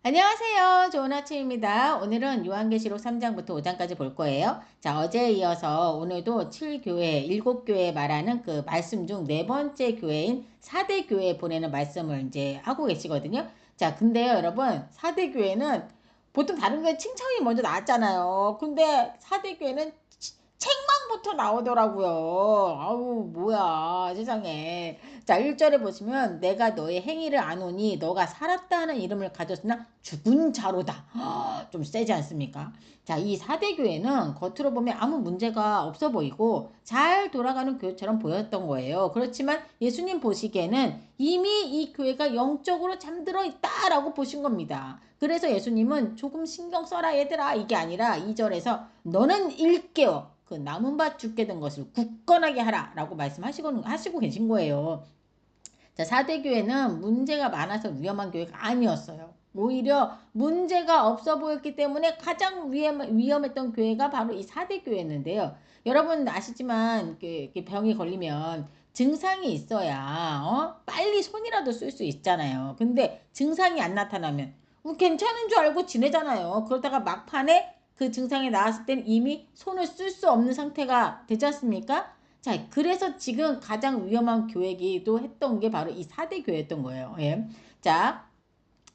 안녕하세요. 좋은 아침입니다. 오늘은 요한계시록 3장부터 5장까지 볼 거예요. 자, 어제에 이어서 오늘도 7교회, 7교회 말하는 그 말씀 중 네 번째 교회인 4대 교회에 보내는 말씀을 이제 하고 계시거든요. 자, 근데요, 여러분, 4대 교회는 보통 다른 교회 칭찬이 먼저 나왔잖아요. 근데 4대 교회는 책망부터 나오더라고요. 아우, 뭐야, 세상에. 자, 1절에 보시면 내가 너의 행위를 아노니 너가 살았다 하는 이름을 가졌으나 죽은 자로다. 좀 세지 않습니까? 자, 이 4대 교회는 겉으로 보면 아무 문제가 없어 보이고 잘 돌아가는 교회처럼 보였던 거예요. 그렇지만 예수님 보시기에는 이미 이 교회가 영적으로 잠들어 있다라고 보신 겁니다. 그래서 예수님은 조금 신경 써라 얘들아 이게 아니라 2절에서 너는 일깨워 그 남은 바 죽게 된 것을 굳건하게 하라 라고 하시고 계신 거예요. 자, 4대 교회는 문제가 많아서 위험한 교회가 아니었어요. 오히려 문제가 없어 보였기 때문에 가장 위험했던 교회가 바로 이 4대 교회였는데요. 여러분 아시지만 병이 걸리면 증상이 있어야 빨리 손이라도 쓸 수 있잖아요. 근데 증상이 안 나타나면 괜찮은 줄 알고 지내잖아요. 그러다가 막판에 그 증상이 나왔을 땐 이미 손을 쓸 수 없는 상태가 되지 않습니까? 자, 그래서 지금 가장 위험한 교회기도 했던 게 바로 이 4대 교회였던 거예요. 예. 자,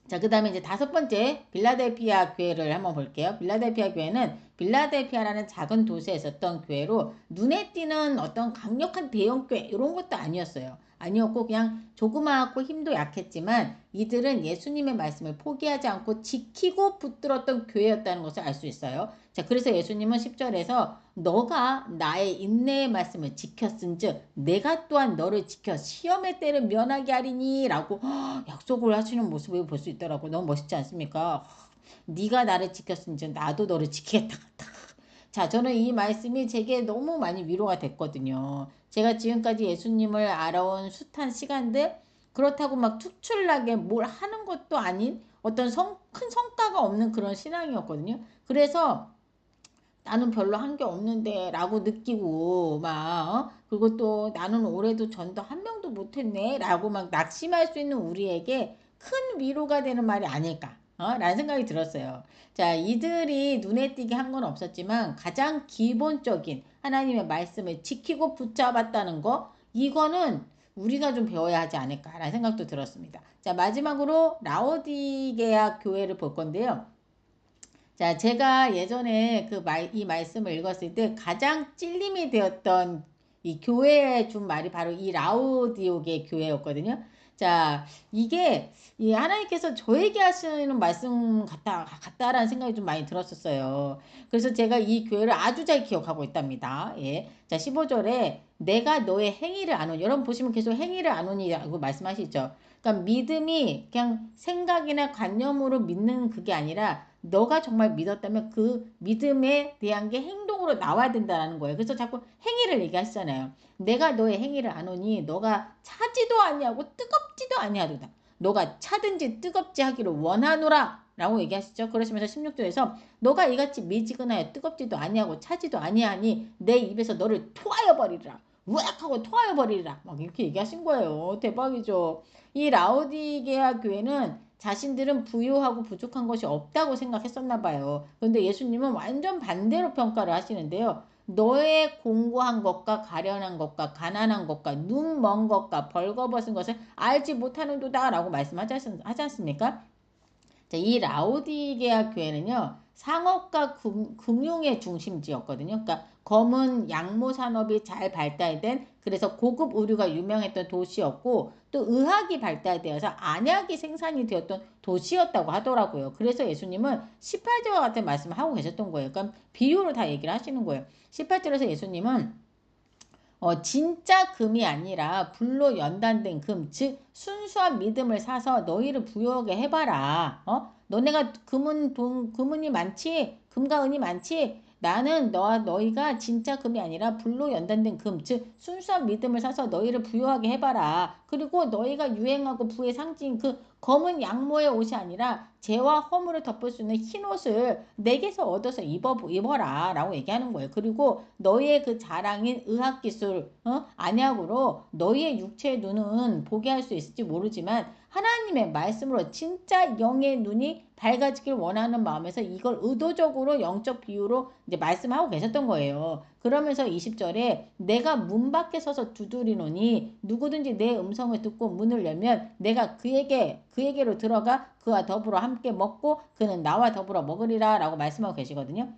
그 다음에 이제 다섯 번째 빌라델피아 교회를 한번 볼게요. 빌라델피아 교회는 빌라델피아라는 작은 도시에 있었던 교회로 눈에 띄는 어떤 강력한 대형 교회 이런 것도 아니었어요. 아니었고 그냥 조그마하고 힘도 약했지만 이들은 예수님의 말씀을 포기하지 않고 지키고 붙들었던 교회였다는 것을 알 수 있어요. 자, 그래서 예수님은 10절에서 너가 나의 인내의 말씀을 지켰은즉 내가 또한 너를 지켜 시험의 때를 면하게 하리니 라고 약속을 하시는 모습을 볼 수 있더라고. 너무 멋있지 않습니까? 네가 나를 지켰은즉 나도 너를 지키겠다. 자, 저는 이 말씀이 제게 너무 많이 위로가 됐거든요. 제가 지금까지 예수님을 알아온 숱한 시간들 그렇다고 막 특출나게 뭘 하는 것도 아닌 어떤 큰 성과가 없는 그런 신앙이었거든요. 그래서 나는 별로 한 게 없는데 라고 느끼고 그리고 또 나는 올해도 전도 한 명도 못했네 라고 막 낙심할 수 있는 우리에게 큰 위로가 되는 말이 아닐까 라는 생각이 들었어요. 자, 이들이 눈에 띄게 한 건 없었지만 가장 기본적인 하나님의 말씀을 지키고 붙잡았다는 거 이거는 우리가 좀 배워야 하지 않을까라는 생각도 들었습니다. 자, 마지막으로 라오디게아 교회를 볼 건데요. 자, 제가 예전에 이 말씀을 읽었을 때 가장 찔림이 되었던 이 교회에 준 말이 바로 이 라우디오게 교회였거든요. 자, 이게 이 하나님께서 저에게 하시는 말씀 같다라는 생각이 좀 많이 들었었어요. 그래서 제가 이 교회를 아주 잘 기억하고 있답니다. 예. 자, 15절에 내가 너의 행위를 아노니. 여러분 보시면 계속 행위를 아노니라고 말씀하시죠. 그러니까 믿음이 그냥 생각이나 관념으로 믿는 그게 아니라 너가 정말 믿었다면 그 믿음에 대한 게 행동으로 나와야 된다는 거예요. 그래서 자꾸 행위를 얘기하시잖아요. 내가 너의 행위를 아노니 너가 차지도 아니하고 뜨겁지도 아니하도다. 너가 차든지 뜨겁지 하기를 원하노라 라고 얘기하시죠. 그러시면서 16절에서 너가 이같이 미지근하여 뜨겁지도 아니하고 차지도 아니하니 내 입에서 너를 토하여 버리리라. 우악 하고 토하여 버리리라. 막 이렇게 얘기하신 거예요. 대박이죠. 이 라오디게아 교회는 자신들은 부유하고 부족한 것이 없다고 생각했었나 봐요. 그런데 예수님은 완전 반대로 평가를 하시는데요. 너의 공고한 것과 가련한 것과 가난한 것과 눈 먼 것과 벌거벗은 것을 알지 못하는도다 라고 말씀하지 않습니까? 자, 이 라오디게아 교회는요, 상업과 금융의 중심지였거든요. 그러니까 검은 양모 산업이 잘 발달된 그래서 고급 의류가 유명했던 도시였고 또 의학이 발달되어서 안약이 생산이 되었던 도시였다고 하더라고요. 그래서 예수님은 18절과 같은 말씀을 하고 계셨던 거예요. 그러니까 비유로 다 얘기를 하시는 거예요. 18절에서 예수님은 진짜 금이 아니라 불로 연단된 금, 즉 순수한 믿음을 사서 너희를 부유하게 해봐라. 너네가 금은이 많지, 금과 은이 많지. 나는 너희가 진짜 금이 아니라 불로 연단된 금, 즉 순수한 믿음을 사서 너희를 부유하게 해봐라. 그리고 너희가 유행하고 부의 상징 그 검은 양모의 옷이 아니라 죄와 허물을 덮을 수 있는 흰 옷을 내게서 얻어서 입어라 라고 얘기하는 거예요. 그리고 너희의 그 자랑인 의학기술 안약으로 너희의 육체의 눈은 보게 할 수 있을지 모르지만 하나님의 말씀으로 진짜 영의 눈이 밝아지길 원하는 마음에서 이걸 의도적으로 영적 비유로 이제 말씀하고 계셨던 거예요. 그러면서 20절에 내가 문 밖에 서서 두드리노니 누구든지 내 음성을 듣고 문을 열면 내가 그에게로 들어가 그와 더불어 함께 먹고 그는 나와 더불어 먹으리라 라고 말씀하고 계시거든요.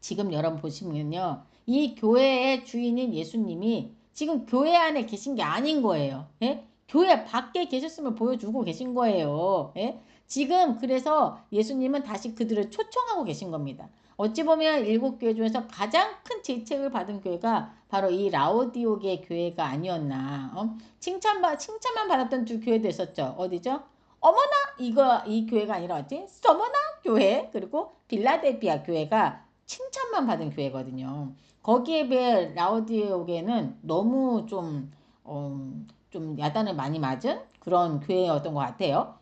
지금 여러분 보시면요. 이 교회의 주인인 예수님이 지금 교회 안에 계신 게 아닌 거예요. 예? 교회 밖에 계셨음을 보여주고 계신 거예요. 예? 지금 그래서 예수님은 다시 그들을 초청하고 계신 겁니다. 어찌 보면 일곱 교회 중에서 가장 큰 질책을 받은 교회가 바로 이 라오디오게 교회가 아니었나. 칭찬만 받았던 두 교회도 있었죠. 어디죠? 어머나 이 교회가 아니라 어디? 서머나 교회 그리고 빌라델피아 교회가 칭찬만 받은 교회거든요. 거기에 비해 라오디오게는 너무 좀 야단을 많이 맞은 그런 교회였던 것 같아요.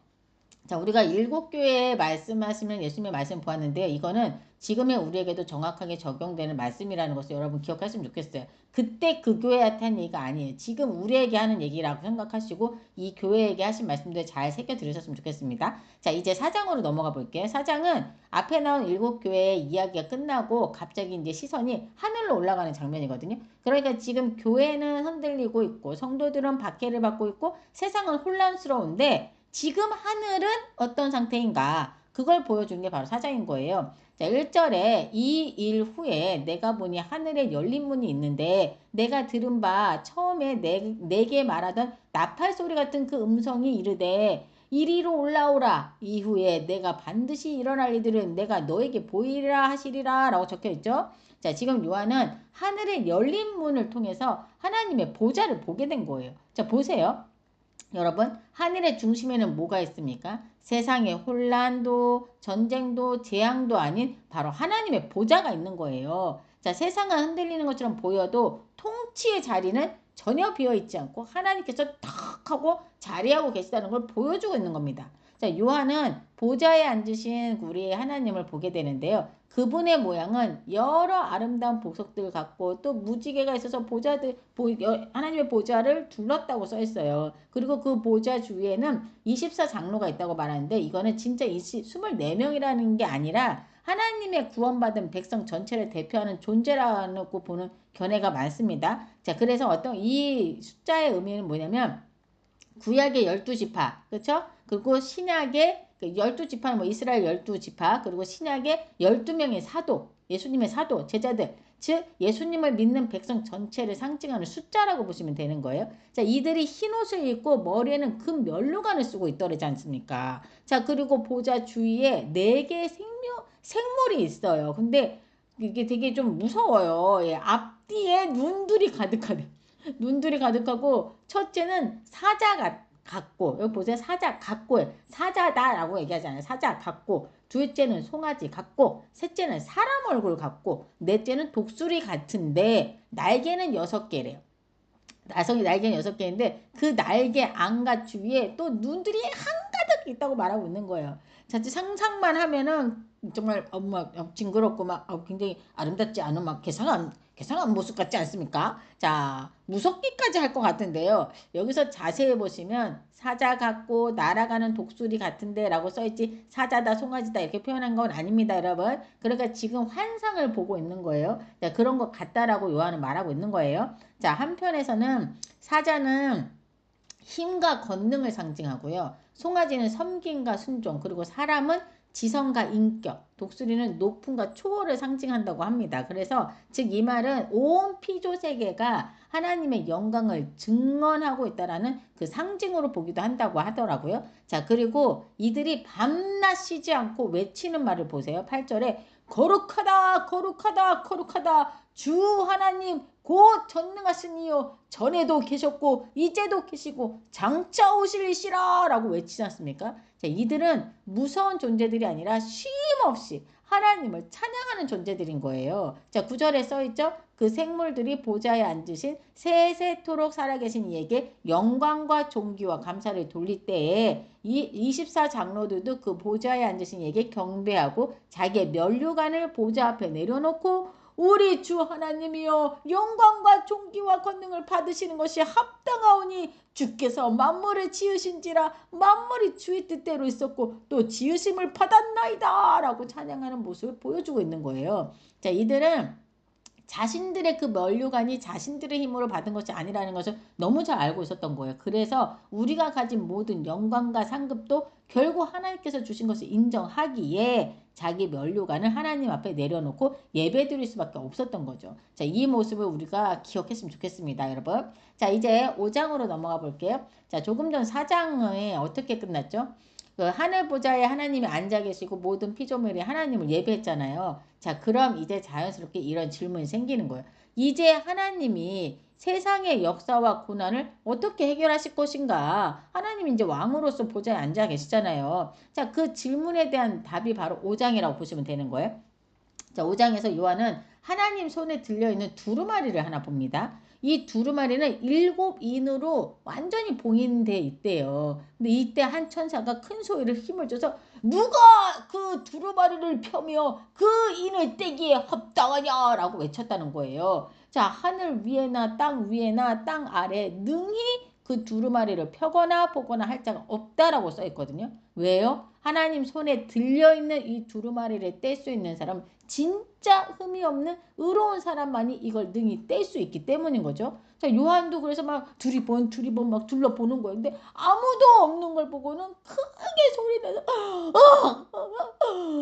자, 우리가 일곱 교회에 말씀하시면 예수님의 말씀 보았는데요. 이거는 지금의 우리에게도 정확하게 적용되는 말씀이라는 것을 여러분 기억하시면 좋겠어요. 그때 그 교회한테 한 얘기가 아니에요. 지금 우리에게 하는 얘기라고 생각하시고 이 교회에게 하신 말씀들 잘 새겨 들으셨으면 좋겠습니다. 자, 이제 4장으로 넘어가 볼게요. 4장은 앞에 나온 일곱 교회의 이야기가 끝나고 갑자기 이제 시선이 하늘로 올라가는 장면이거든요. 그러니까 지금 교회는 흔들리고 있고 성도들은 박해를 받고 있고 세상은 혼란스러운데 지금 하늘은 어떤 상태인가? 그걸 보여주는 게 바로 4장인 거예요. 자, 1절에 이 일 후에 내가 보니 하늘에 열린 문이 있는데 내가 들은 바 처음에 내게 말하던 나팔 소리 같은 그 음성이 이르되 이리로 올라오라. 이후에 내가 반드시 일어날 일들은 내가 너에게 보이리라 하시리라 라고 적혀 있죠. 자, 지금 요한은 하늘에 열린 문을 통해서 하나님의 보좌를 보게 된 거예요. 자, 보세요. 여러분, 하늘의 중심에는 뭐가 있습니까? 세상의 혼란도, 전쟁도, 재앙도 아닌 바로 하나님의 보좌가 있는 거예요. 자, 세상은 흔들리는 것처럼 보여도 통치의 자리는 전혀 비어있지 않고 하나님께서 탁 하고 자리하고 계시다는 걸 보여주고 있는 겁니다. 자, 요한은 보좌에 앉으신 우리의 하나님을 보게 되는데요. 그분의 모양은 여러 아름다운 보석들 갖고 또 무지개가 있어서 하나님의 보좌를 둘렀다고 써 있어요. 그리고 그 보좌 주위에는 24장로가 있다고 말하는데 이거는 진짜 24명이라는 게 아니라 하나님의 구원받은 백성 전체를 대표하는 존재라고 보는 견해가 많습니다. 자, 그래서 이 숫자의 의미는 뭐냐면 구약의 12지파, 그렇죠? 그리고 신약의 12지파는 뭐 이스라엘 12지파, 그리고 신약의 12명의 사도, 예수님의 사도, 제자들, 즉 예수님을 믿는 백성 전체를 상징하는 숫자라고 보시면 되는 거예요. 자, 이들이 흰 옷을 입고 머리에는 금 면류관을 쓰고 있더라지 않습니까? 자, 그리고 보좌 주위에 4개의 생물이 있어요. 근데 이게 되게 좀 무서워요. 예, 앞뒤에 눈들이 가득하고 첫째는 사자 같고 여기 보세요. 사자 같고요. 사자다라고 얘기하잖아요. 사자 같고 둘째는 송아지 같고 셋째는 사람 얼굴 같고 넷째는 독수리 같은데 날개는 6개래요. 나성이 날개는 6개인데 그 날개 안과 주위에 또 눈들이 한가득 있다고 말하고 있는 거예요. 자칫 상상만 하면은 정말 막 징그럽고 막 굉장히 아름답지 않은 막 개상한 모습 같지 않습니까? 자, 무섭기까지 할 것 같은데요. 여기서 자세히 보시면 사자 같고 날아가는 독수리 같은데 라고 써있지 사자다 송아지다 이렇게 표현한 건 아닙니다, 여러분. 그러니까 지금 환상을 보고 있는 거예요. 자, 그런 것 같다라고 요한은 말하고 있는 거예요. 자, 한편에서는 사자는 힘과 권능을 상징하고요. 송아지는 섬김과 순종, 그리고 사람은 지성과 인격, 독수리는 높음과 초월을 상징한다고 합니다. 그래서 즉 이 말은 온 피조 세계가 하나님의 영광을 증언하고 있다라는 그 상징으로 보기도 한다고 하더라고요. 자, 그리고 이들이 밤낮 쉬지 않고 외치는 말을 보세요. 8절에 거룩하다 거룩하다 거룩하다 주 하나님 곧 전능하시니요 전에도 계셨고 이제도 계시고 장차 오실이시라 라고 외치지 않습니까? 자, 이들은 무서운 존재들이 아니라 쉼없이 하나님을 찬양하는 존재들인 거예요. 자, 9절에 써있죠? 그 생물들이 보좌에 앉으신 세세토록 살아계신 이에게 영광과 존귀와 감사를 돌릴 때에 이 24장로들도 그 보좌에 앉으신 이에게 경배하고 자기의 면류관을 보좌 앞에 내려놓고 우리 주 하나님이여 영광과 존귀와 권능을 받으시는 것이 합당하오니 주께서 만물을 지으신지라 만물이 주의 뜻대로 있었고 또 지으심을 받았나이다 라고 찬양하는 모습을 보여주고 있는 거예요. 자, 이들은 자신들의 그 면류관이 자신들의 힘으로 받은 것이 아니라는 것을 너무 잘 알고 있었던 거예요. 그래서 우리가 가진 모든 영광과 상급도 결국 하나님께서 주신 것을 인정하기에 자기 면류관을 하나님 앞에 내려놓고 예배드릴 수밖에 없었던 거죠. 자, 이 모습을 우리가 기억했으면 좋겠습니다, 여러분. 자, 이제 5장으로 넘어가 볼게요. 자, 조금 전 4장에 어떻게 끝났죠? 그 하늘 보좌에 하나님이 앉아 계시고 모든 피조물이 하나님을 예배했잖아요. 자, 그럼 이제 자연스럽게 이런 질문이 생기는 거예요. 이제 하나님이 세상의 역사와 고난을 어떻게 해결하실 것인가? 하나님이 이제 왕으로서 보좌에 앉아 계시잖아요. 자, 그 질문에 대한 답이 바로 5장이라고 보시면 되는 거예요. 자, 5장에서 요한은 하나님 손에 들려있는 두루마리를 하나 봅니다. 이 두루마리는 7인으로 완전히 봉인돼 있대요. 근데 이때 한 천사가 큰 소리를 힘을 줘서 누가 그 두루마리를 펴며 그 인을 떼기에 합당하냐 라고 외쳤다는 거예요. 자, 하늘 위에나 땅 위에나 땅 아래 능히 그 두루마리를 펴거나 보거나 할 자가 없다라고 써 있거든요. 왜요? 하나님 손에 들려있는 이 두루마리를 뗄 수 있는 사람, 진짜 흠이 없는 의로운 사람만이 이걸 능히 뗄 수 있기 때문인 거죠. 자, 요한도 그래서 막 두리번 막 둘러보는 거예요. 근데 아무도 없는 걸 보고는 크게 소리내서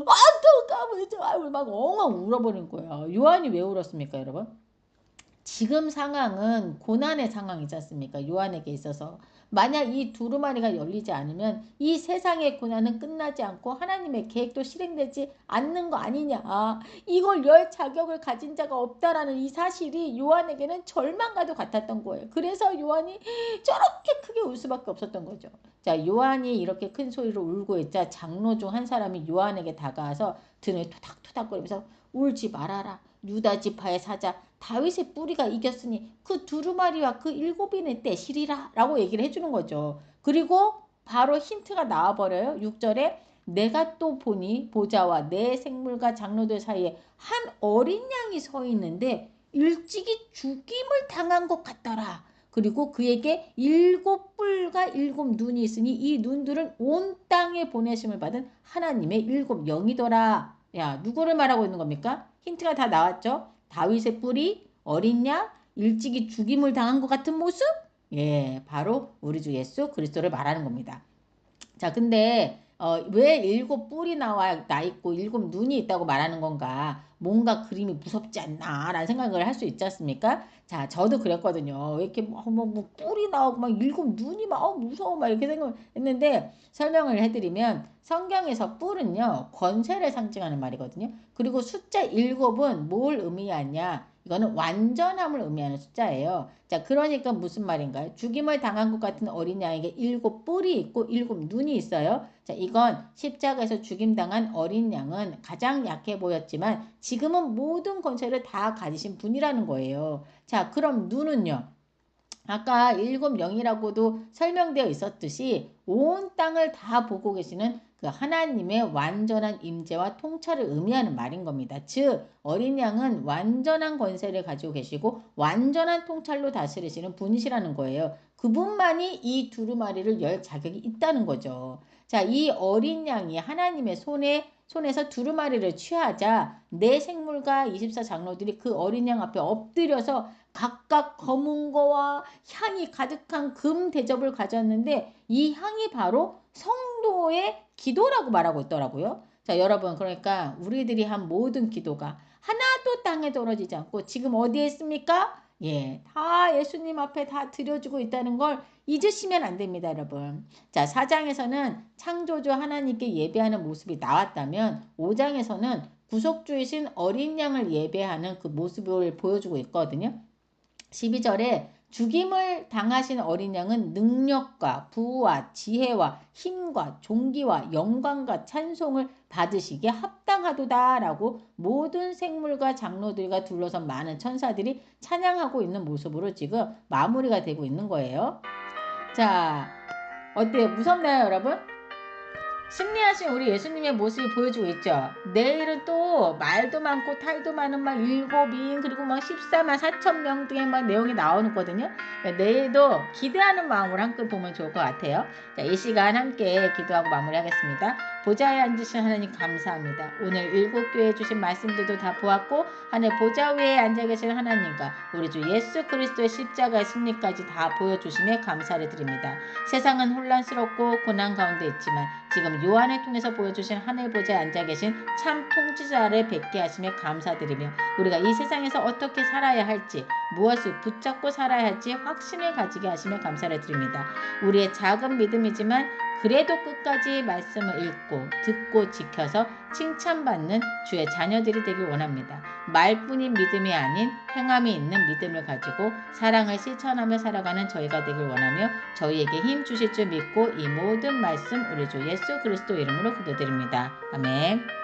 안타까워서 막 엉엉 울어버린 거예요. 요한이 왜 울었습니까, 여러분? 지금 상황은 고난의 상황이지 않습니까? 요한에게 있어서. 만약 이 두루마리가 열리지 않으면 이 세상의 고난은 끝나지 않고 하나님의 계획도 실행되지 않는 거 아니냐. 이걸 열 자격을 가진 자가 없다라는 이 사실이 요한에게는 절망과도 같았던 거예요. 그래서 요한이 저렇게 크게 울 수밖에 없었던 거죠. 자, 요한이 이렇게 큰 소리로 울고 있자 장로 중 한 사람이 요한에게 다가와서 등을 토닥토닥거리면서 울지 말아라. 유다 지파의 사자 다윗의 뿌리가 이겼으니 그 두루마리와 그 7인의 떼시리라 라고 얘기를 해주는 거죠. 그리고 바로 힌트가 나와버려요. 6절에 내가 또 보니 보좌와 내 생물과 장로들 사이에 한 어린 양이 서 있는데 일찍이 죽임을 당한 것 같더라. 그리고 그에게 7뿔과 7눈이 있으니 이 눈들은 온 땅에 보내심을 받은 하나님의 7영이더라. 야, 누구를 말하고 있는 겁니까? 힌트가 다 나왔죠? 다윗의 뿔이 어린 양 일찍이 죽임을 당한 것 같은 모습? 예, 바로 우리 주 예수 그리스도를 말하는 겁니다. 자, 근데 왜 7뿔이 나 있고 7눈이 있다고 말하는 건가? 뭔가 그림이 무섭지 않나? 라는 생각을 할 수 있지 않습니까? 자, 저도 그랬거든요. 왜 이렇게 뭐 뿔이 나오고 막 7눈이 막 무서워 막 이렇게 생각했는데 설명을 해드리면 성경에서 뿔은요 권세를 상징하는 말이거든요. 그리고 숫자 7은 뭘 의미하냐? 이거는 완전함을 의미하는 숫자예요. 자, 그러니까 무슨 말인가요? 죽임을 당한 것 같은 어린 양에게 7뿔이 있고 7눈이 있어요. 자, 이건 십자가에서 죽임당한 어린 양은 가장 약해 보였지만 지금은 모든 권세를 다 가지신 분이라는 거예요. 자, 그럼 눈은요? 아까 7영이라고도 설명되어 있었듯이 온 땅을 다 보고 계시는 그 하나님의 완전한 임재와 통찰을 의미하는 말인 겁니다. 즉 어린 양은 완전한 권세를 가지고 계시고 완전한 통찰로 다스리시는 분이시라는 거예요. 그분만이 이 두루마리를 열 자격이 있다는 거죠. 자, 이 어린 양이 하나님의 손에서 두루마리를 취하자 내 생물과 24장로들이 그 어린 양 앞에 엎드려서 각각 검은 거와 향이 가득한 금 대접을 가졌는데 이 향이 바로 성도의 기도라고 말하고 있더라고요. 자, 여러분, 그러니까 우리들이 한 모든 기도가 하나도 땅에 떨어지지 않고 지금 어디에 있습니까? 예, 다 예수님 앞에 다 드려주고 있다는 걸 잊으시면 안 됩니다, 여러분. 자, 4장에서는 창조주 하나님께 예배하는 모습이 나왔다면 5장에서는 구속주이신 어린 양을 예배하는 그 모습을 보여주고 있거든요. 12절에 죽임을 당하신 어린 양은 능력과 부와 지혜와 힘과 존귀와 영광과 찬송을 받으시기에 합당하도다라고 모든 생물과 장로들과 둘러선 많은 천사들이 찬양하고 있는 모습으로 지금 마무리가 되고 있는 거예요. 자, 어때요? 무섭나요, 여러분? 승리하신 우리 예수님의 모습이 보여주고 있죠. 내일은 또 말도 많고 탈도 많은 막 일곱인 그리고 막 14만 4천 명 등의 막 내용이 나오거든요. 내일도 기대하는 마음으로 함께 보면 좋을 것 같아요. 자, 이 시간 함께 기도하고 마무리하겠습니다. 보좌에 앉으신 하나님 감사합니다. 오늘 일곱 교회 주신 말씀들도 다 보았고 하늘 보좌 위에 앉아 계신 하나님과 우리 주 예수 그리스도의 십자가의 승리까지 다 보여주시며 감사를 드립니다. 세상은 혼란스럽고 고난 가운데 있지만 지금 요한을 통해서 보여주신 하늘 보좌에 앉아 계신 참 통치자를 뵙게 하시며 감사드리며 우리가 이 세상에서 어떻게 살아야 할지 무엇을 붙잡고 살아야 할지 확신을 가지게 하시며 감사를 드립니다. 우리의 작은 믿음이지만 그래도 끝까지 말씀을 읽고 듣고 지켜서 칭찬받는 주의 자녀들이 되길 원합니다. 말뿐인 믿음이 아닌 행함이 있는 믿음을 가지고 사랑을 실천하며 살아가는 저희가 되길 원하며 저희에게 힘 주실 줄 믿고 이 모든 말씀 우리 주 예수 그리스도 이름으로 기도드립니다. 아멘.